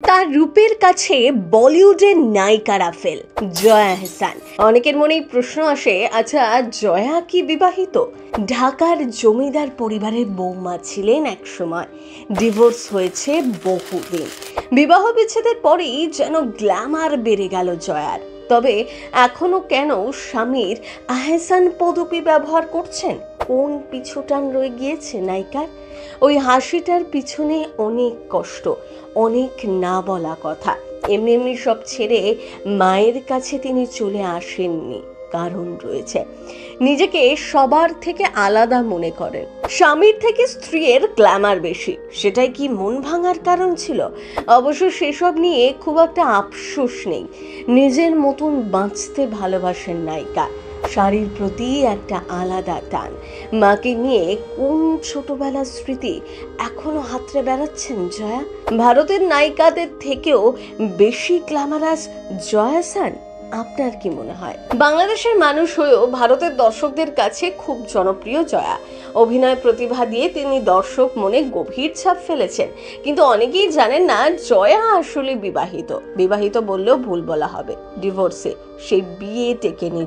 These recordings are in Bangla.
তার রূপের কাছে বলিউডের নায়িকারা ফেল। জয়া আহসান। অনেকের মনেই প্রশ্ন আসে, আচ্ছা জয়া কি বিবাহিত? ঢাকার জমিদার পরিবারের বৌমা ছিলেন একসময়, ডিভোর্স হয়েছে বহুদিন। বিবাহ বিচ্ছেদের পরেই যেন গ্ল্যামার বেড়ে গেল জয়ার। তবে এখনো কেন স্বামীর আহসান পদবি ব্যবহার করছেন? কোন পিছুটান রয়ে গিয়েছে নায়িকার? ওই হাসিটার পিছনে অনেক কষ্ট, অনেক না বলা কথা। এমনি এমনি সব ছেড়ে মায়ের কাছে তিনি চলে আসেননি, কারণ রয়েছে। নিজেকে সবার থেকে আলাদা মনে করেন। স্বামীর থেকে স্ত্রীর গ্ল্যামার বেশি, সেটাই কি মন ভাঙার কারণ ছিল? অবশ্য সেসব নিয়ে খুব একটা আফসোস নেই। নিজের মতন বাঁচতে ভালোবাসেন নায়িকা। শাড়ির প্রতি একটা আলাদা টান। মাকে নিয়ে কোন ছোটবেলার স্মৃতি এখনো হাতড়ে বেড়াচ্ছেন জয়া? ভারতের নায়িকাদের থেকেও বেশি গ্ল্যামারাস জয়া আহসান? আপনার কি মনে হয়? বাংলাদেশের মানুষ হয়েও ভারতের দর্শকদের কাছে খুব জনপ্রিয় জয়া। অভিনয় প্রতিভা দিয়ে তিনি দর্শক মনে গভীর ছাপ ফেলেছেন। কিন্তু অনেকেই জানেন না জয়া আসলে বিবাহিত বললেও ভুল বলা হবে। ডিভোর্সে, সেই বিয়ে টেকেনি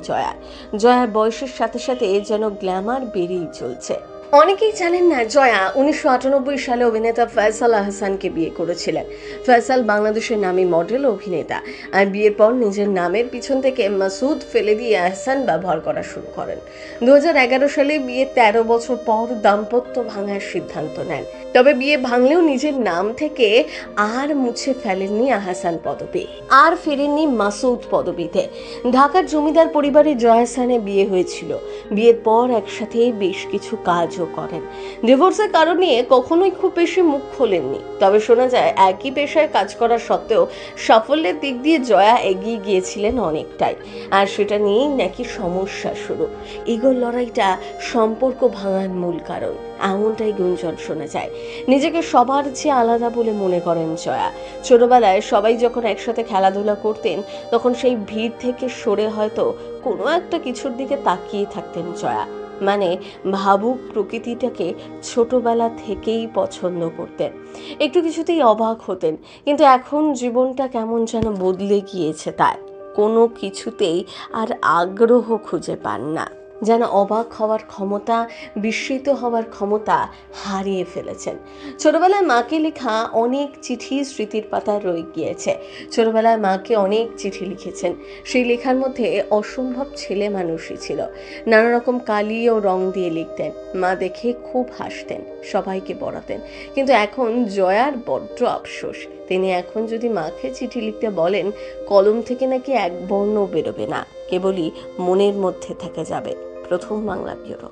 জয়ার বয়সের সাথে সাথে যেন গ্ল্যামার বেড়েই চলছে। অনেকেই জানেন না জয়া 1998 সালে অভিনেতা ফয়সাল আহসানকে বিয়ে করেছিলেন। ফয়সাল বাংলাদেশের নামী মডেল অভিনেতা, আর বিয়ের পর নিজের নামের পিছন থেকে মাসুদ ফেলে দিয়ে আহসান ব্যবহার করা শুরু করেন। 2011 সালে বিয়ে 13 বছর পর দাম্পত্য ভাঙার সিদ্ধান্ত নেন। তবে বিয়ে ভাঙলেও নিজের নাম থেকে আর মুছে ফেলেননি আহসান পদবি, আর ফেরেননি মাসুদ পদবিতে। ঢাকার জমিদার পরিবারে জয়া আহসানের বিয়ে হয়েছিল। বিয়ের পর একসাথে বেশ কিছু কাজও করেন। ডিভোর্সের কারণ নিয়ে কখনোই খুব বেশি মুখ খোলেননি। তবে শোনা যায় একই পেশায় কাজ করা সত্ত্বেও সাফল্যের দিক দিয়ে জয়া এগিয়ে গিয়েছিলেন অনেকটাই, আর সেটা নিয়েই নাকি সমস্যা শুরু। ইগোর লড়াইটা সম্পর্ক ভাঙার মূল কারণ, এমনটাই গুঞ্জন শোনা যায়। নিজেকে সবার চেয়ে আলাদা বলে মনে করেন জয়া। ছোটবেলায় সবাই যখন একসাথে খেলাধুলা করতেন, তখন সেই ভিড় থেকে সরে হয়তো কোনো একটা কিছুর দিকে তাকিয়ে থাকতেন জয়া। মানে ভাবুক প্রকৃতিটাকে ছোটবেলা থেকেই পছন্দ করতেন। একটু কিছুতেই অবাক হতেন। কিন্তু এখন জীবনটা কেমন যেন বদলে গিয়েছে তার। কোনো কিছুতেই আর আগ্রহ খুঁজে পান না। যেন অবাক হওয়ার ক্ষমতা, বিস্মিত হওয়ার ক্ষমতা হারিয়ে ফেলেছেন। ছোটবেলায় মাকে লেখা অনেক চিঠি স্মৃতির পাতায় রয়ে গিয়েছে। ছোটবেলায় মাকে অনেক চিঠি লিখেছেন। সেই লেখার মধ্যে অসম্ভব ছেলে মানুষই ছিল। নানা রকম কালি ও রং দিয়ে লিখতেন। মা দেখে খুব হাসতেন, সবাইকে পড়াতেন। কিন্তু এখন জয়ার বড্ড আফসোস। তিনি এখন যদি মাকে চিঠি লিখতে বলেন, কলম থেকে নাকি এক বর্ণ বেরোবে না, কেবলই মনের মধ্যে থেকে যাবে। প্রথম বাংলা ব্যুরো।